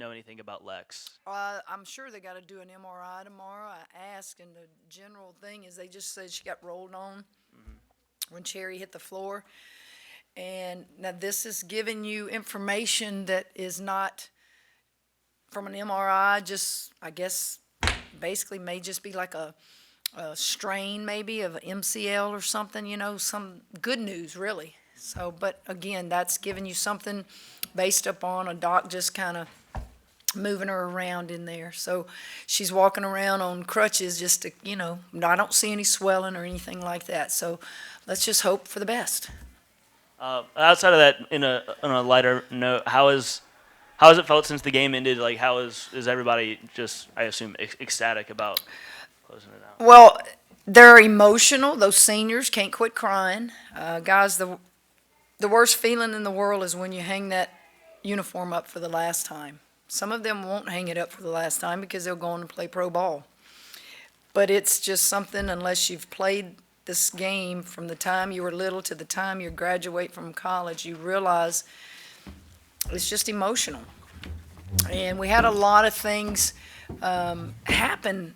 know anything about Lex? I'm sure they got to do an MRI tomorrow. I asked, and the general thing is they just said she got rolled on when Cherry hit the floor. And now this is giving you information that is not from an MRI, just, I guess, basically may just be like a strain maybe of MCL or something, some good news really. So, but again, that's giving you something based upon a doc just kind of moving her around in there. So she's walking around on crutches just to, I don't see any swelling or anything like that. So let's just hope for the best. Outside of that, on a lighter note, how has it felt since the game ended? Like, is everybody just, I assume, ecstatic about closing it out? Well, they're emotional. Those seniors can't quit crying. Guys, the worst feeling in the world is when you hang that uniform up for the last time. Some of them won't hang it up for the last time because they'll go on and play pro ball. But it's just something, unless you've played this game from the time you were little to the time you graduate from college, you realize it's just emotional. And we had a lot of things happen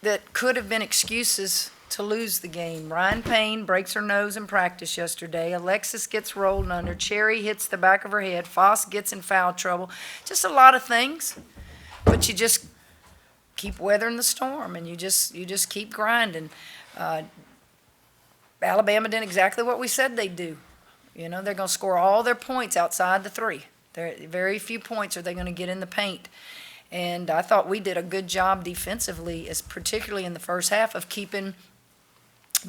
that could have been excuses to lose the game. Ryan Payne breaks her nose in practice yesterday. Alexis gets rolled under. Cherry hits the back of her head. Foss gets in foul trouble. Just a lot of things. But you just keep weathering the storm, and you just keep grinding. Alabama did exactly what we said they'd do. They're going to score all their points outside the three. Very few points are they going to get in the paint. And I thought we did a good job defensively, particularly in the first half, of keeping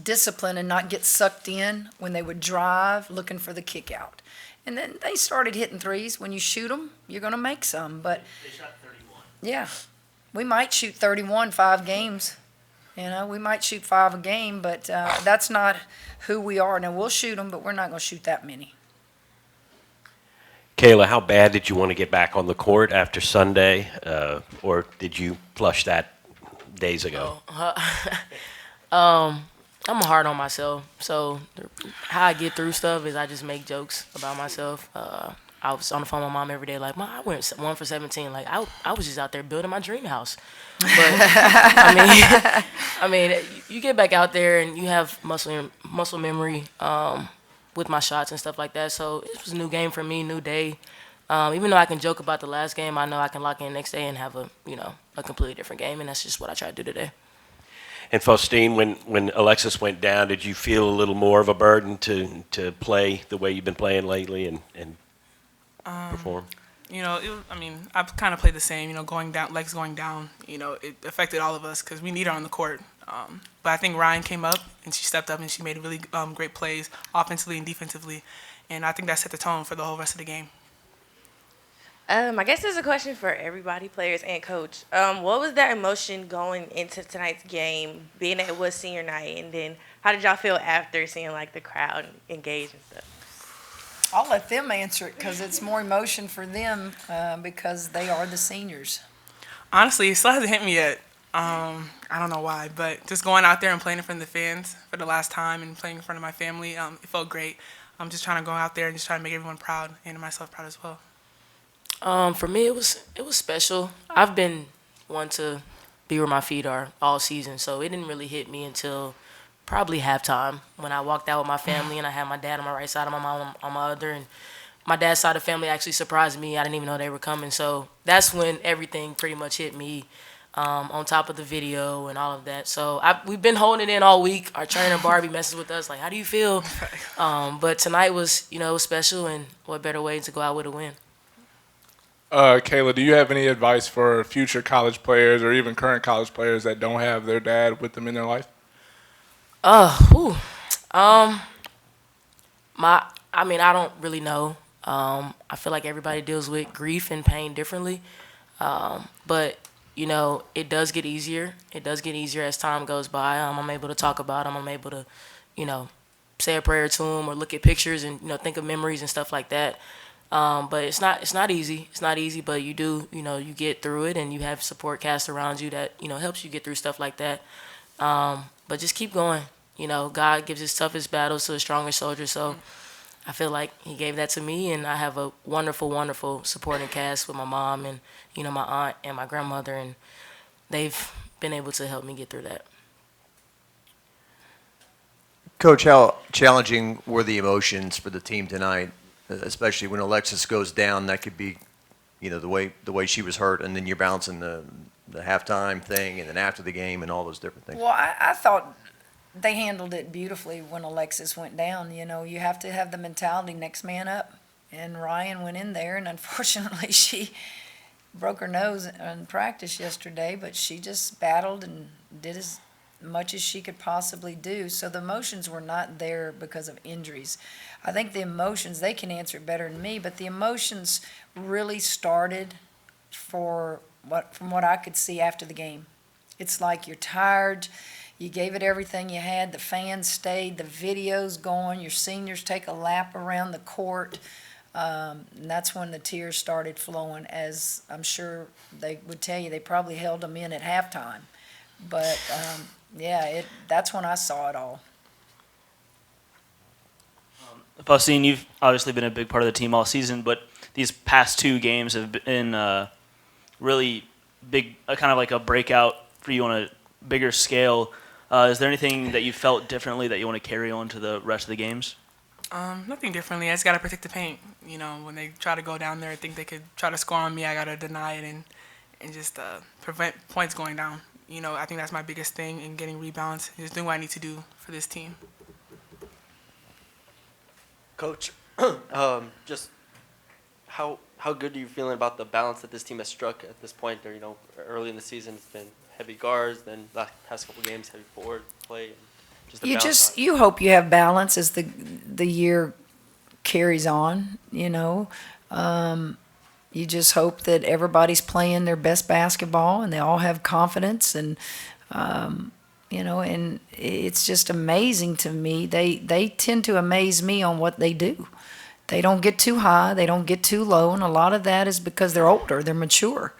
discipline and not get sucked in when they would drive looking for the kick out. And then they started hitting threes. When you shoot them, you're going to make some. But they shot 31. Yeah, we might shoot 31 5 games. We might shoot 5 a game, but that's not who we are. Now, we'll shoot them, but we're not going to shoot that many. Khayla, how bad did you want to get back on the court after Sunday, or did you flush that days ago? I'm hard on myself, so how I get through stuff is I just make jokes about myself. I was on the phone with my mom every day, like, Mom, I went 1 for 17. Like, I was just out there building my dream house. But I mean, you get back out there and you have muscle memory with my shots and stuff like that. So it was a new game for me, new day. Even though I can joke about the last game, I know I can lock in next day and have a completely different game, and that's just what I tried to do today. And Faustine, when Alexis went down, did you feel a little more of a burden to play the way you've been playing lately and perform? I've kind of played the same. Lex going down. It affected all of us because we need her on the court. But I think Ryan came up and she stepped up and she made really great plays offensively and defensively, and I think that set the tone for the whole rest of the game. I guess there's a question for everybody, players and coach. What was that emotion going into tonight's game, being that it was senior night, and then how did y'all feel after seeing the crowd engage and stuff? I'll let them answer it because it's more emotion for them because they are the seniors. Honestly, it still hasn't hit me yet. I don't know why, but just going out there and playing in front of the fans for the last time and playing in front of my family, it felt great. I'm just trying to go out there and just try to make everyone proud and myself proud as well. For me, it was special. I've been one to be where my feet are all season, so it didn't really hit me until probably halftime when I walked out with my family and I had my dad on my right side and my mom on my other, and my dad's side of the family actually surprised me. I didn't even know they were coming, so that's when everything pretty much hit me, on top of the video and all of that. So we've been holding it in all week. Our trainer Barbie messes with us like, how do you feel? But tonight was special, and what better way to go out with a win. Khayla, do you have any advice for future college players or even current college players that don't have their dad with them in their life? I don't really know. I feel like everybody deals with grief and pain differently. But, it does get easier. It does get easier as time goes by. I'm able to talk about them. I'm able to, say a prayer to them or look at pictures and, think of memories and stuff like that. But it's not easy. It's not easy, but you do, you get through it and you have support cast around you that, helps you get through stuff like that. But just keep going. God gives his toughest battles to the strongest soldier. So I feel like he gave that to me, and I have a wonderful, wonderful supporting cast with my mom and, my aunt and my grandmother, and they've been able to help me get through that. Coach, how challenging were the emotions for the team tonight, especially when Alexis goes down? That could be, the way she was hurt, and then you're balancing the halftime thing, and then after the game, and all those different things. Well, I thought they handled it beautifully when Alexis went down. You have to have the mentality next man up. And Ryan went in there, and unfortunately she broke her nose in practice yesterday, but she just battled and did as much as she could possibly do. So the emotions were not there because of injuries. I think the emotions, they can answer it better than me, but the emotions really started from what I could see after the game. It's like you're tired, you gave it everything you had, the fans stayed, the video's going, your seniors take a lap around the court, and that's when the tears started flowing, as I'm sure they would tell you, they probably held them in at halftime. But, that's when I saw it all. Faustine, you've obviously been a big part of the team all season, but these past 2 games have been really big, kind of like a breakout for you on a bigger scale. Is there anything that you felt differently that you want to carry on to the rest of the games? Nothing differently. I just got to protect the paint. When they try to go down there and think they could try to score on me, I got to deny it and just prevent points going down. I think that's my biggest thing in getting rebounds, is doing what I need to do for this team. Coach, just how good are you feeling about the balance that this team has struck at this point? Or, early in the season, it's been heavy guards, then the past couple games, heavy forward play. And just the balance. You hope you have balance as the year carries on. You just hope that everybody's playing their best basketball and they all have confidence, and and it's just amazing to me. They tend to amaze me on what they do. They don't get too high, they don't get too low, and a lot of that is because they're older, they're mature.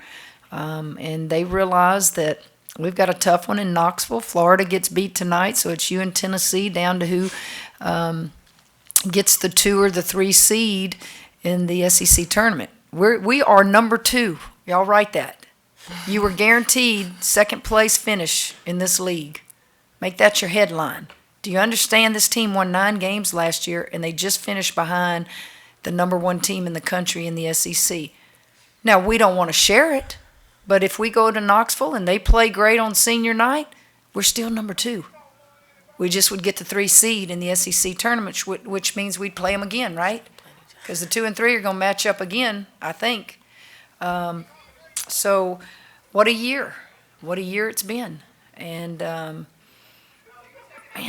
And they realize that we've got a tough one in Knoxville. Florida gets beat tonight, so it's you and Tennessee down to who gets the 2 or the 3 seed in the SEC tournament. We are number 2. Y'all write that. You were guaranteed second place finish in this league. Make that your headline. Do you understand this team won 9 games last year, and they just finished behind the number 1 team in the country in the SEC? Now, we don't want to share it, but if we go to Knoxville and they play great on senior night, we're still number 2. We just would get the 3 seed in the SEC tournament, which means we'd play them again, right? Because the 2 and 3 are going to match up again, I think. So what a year. What a year it's been. And, man,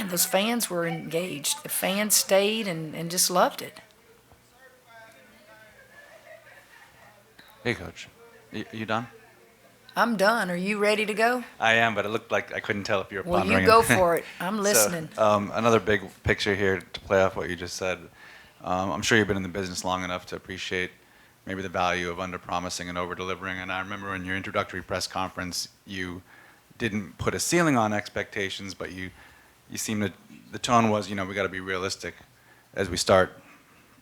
those fans were engaged. The fans stayed and just loved it. Hey, Coach. You done? I'm done. Are you ready to go? I am, but it looked like I couldn't tell if you were Well, pondering. you go for it. I'm listening. So, another big picture here to play off what you just said. I'm sure you've been in the business long enough to appreciate maybe the value of under-promising and over-delivering. And I remember in your introductory press conference, you didn't put a ceiling on expectations, but you seemed to, the tone was, we got to be realistic as we start,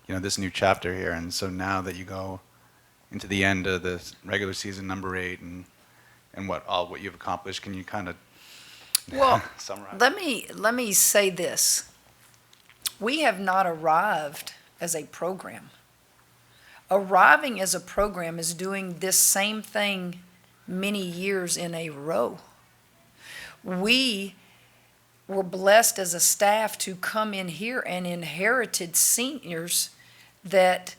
this new chapter here. And so now that you go into the end of the regular season, number 8, and what you've accomplished, can you kind of summarize? Let me say this. We have not arrived as a program. Arriving as a program is doing this same thing many years in a row. We were blessed as a staff to come in here and inherited seniors that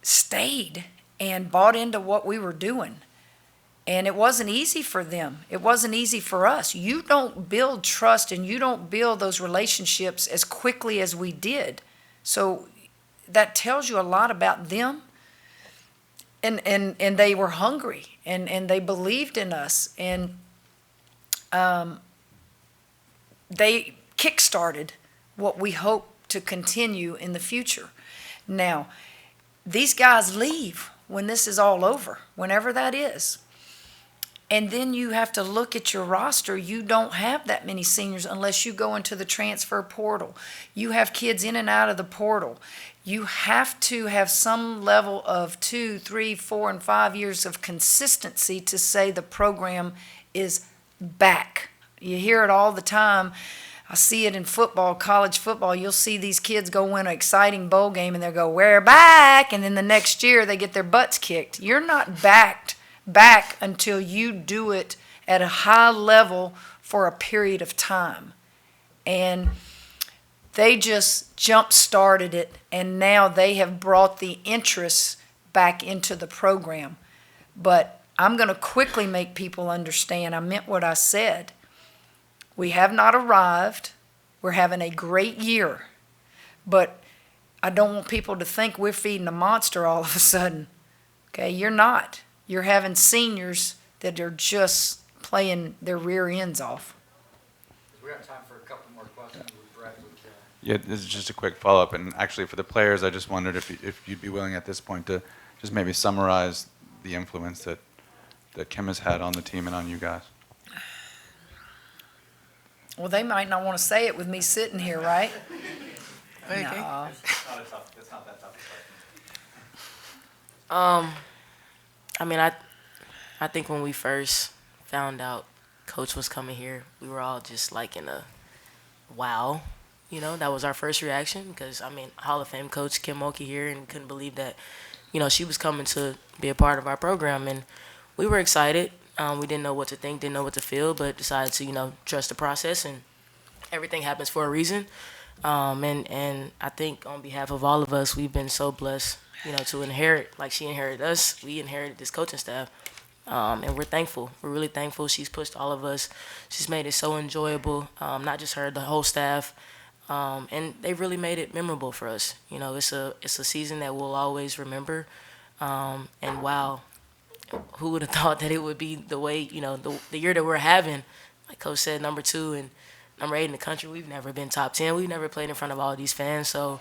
stayed and bought into what we were doing. And it wasn't easy for them. It wasn't easy for us. You don't build trust and you don't build those relationships as quickly as we did. So that tells you a lot about them. And they were hungry and they believed in us. And they kickstarted what we hope to continue in the future. Now, these guys leave when this is all over, whenever that is. And then you have to look at your roster. You don't have that many seniors unless you go into the transfer portal. You have kids in and out of the portal. You have to have some level of 2, 3, 4, and 5 years of consistency to say the program is back. You hear it all the time. I see it in football, college football. You'll see these kids go win an exciting bowl game and they'll go, "We're back," and then the next year they get their butts kicked. You're not back until you do it at a high level for a period of time. And they just jump-started it, and now they have brought the interest back into the program. But I'm going to quickly make people understand I meant what I said. We have not arrived. We're having a great year. But I don't want people to think we're feeding a monster all of a sudden. Okay, you're not. You're having seniors that are just playing their rear ends off. We have time for a couple more questions with Brett. Yeah, this is just a quick follow-up, and actually for the players, I just wondered if you'd be willing at this point to just maybe summarize the influence that Kim has had on the team and on you guys. Well, they might not want to say it with me sitting here, right? Okay. No. It's not that tough I mean, I think when we first found out Coach was coming here, we were all just like in a wow. You know, that was our first reaction because, I mean, Hall of Fame Coach Kim Mulkey here, and couldn't believe that, you know, she was coming to be a part of our program. And we were excited. We didn't know what to think, didn't know what to feel, but decided to, you know, trust the process, and everything happens for a reason. And I think on behalf of all of us, we've been so blessed, you know, to inherit, like she inherited us, we inherited this coaching staff. And we're thankful. We're really thankful. She's pushed all of us. She's made it so enjoyable, not just her, the whole staff. And they really made it memorable for us. You know, it's a season that we'll always remember. And wow, who would have thought that it would be the way, you know, the year that we're having. Like Coach said, number 2 and number 8 in the country. We've never been top 10. We've never played in front of all these fans. So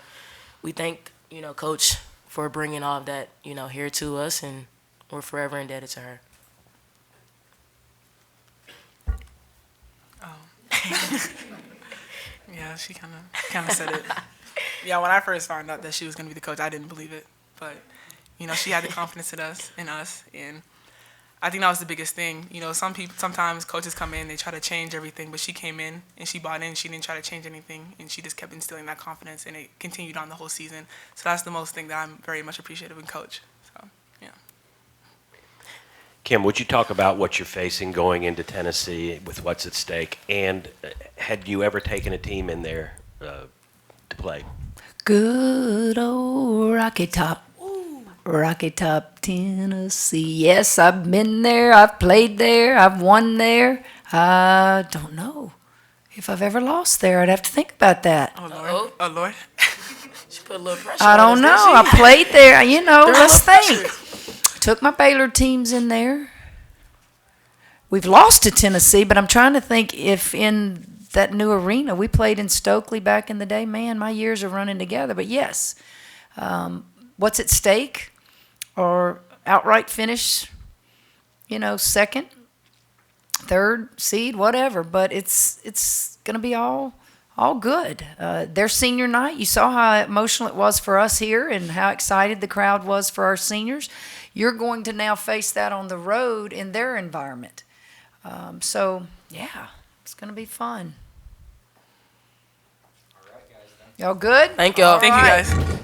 we thank, you know, Coach for bringing all of that, you know, here to us, and we're forever indebted to her. Yeah, she kind of said it. Yeah, when I first found out that she was going to be the coach, I didn't believe it. But, you know, she had the confidence in us, and I think that was the biggest thing. You know, sometimes coaches come in, they try to change everything, but she came in and she bought in. She didn't try to change anything, and she just kept instilling that confidence, and it continued on the whole season. So that's the most thing that I'm very much appreciative in Coach. So, yeah. Kim, would you talk about what you're facing going into Tennessee with what's at stake? And had you ever taken a team in there to play? Good old Rocky Top. Rocky Top, Tennessee. Yes, I've been there. I've played there. I've won there. I don't know if I've ever lost there. I'd have to think about that. Oh, Lord. Oh, Lord. She put a little pressure I on don't know. us, I played there. You know, Threw a let's little think. Took my Baylor teams in there. We've lost to Tennessee, but I'm trying to think if in that new arena we played in Stokely back in the day. Man, my years are running together. But yes, what's at stake? Or outright finish, you know, 2nd, 3rd seed, whatever. But it's going to be all good. Their senior night, you saw how emotional it was for us here and how excited the crowd was for our seniors. You're going to now face that on the road in their environment. So, yeah, it's going to be fun. All right, guys. Y'all good? Thank y'all. Thank you, right. guys.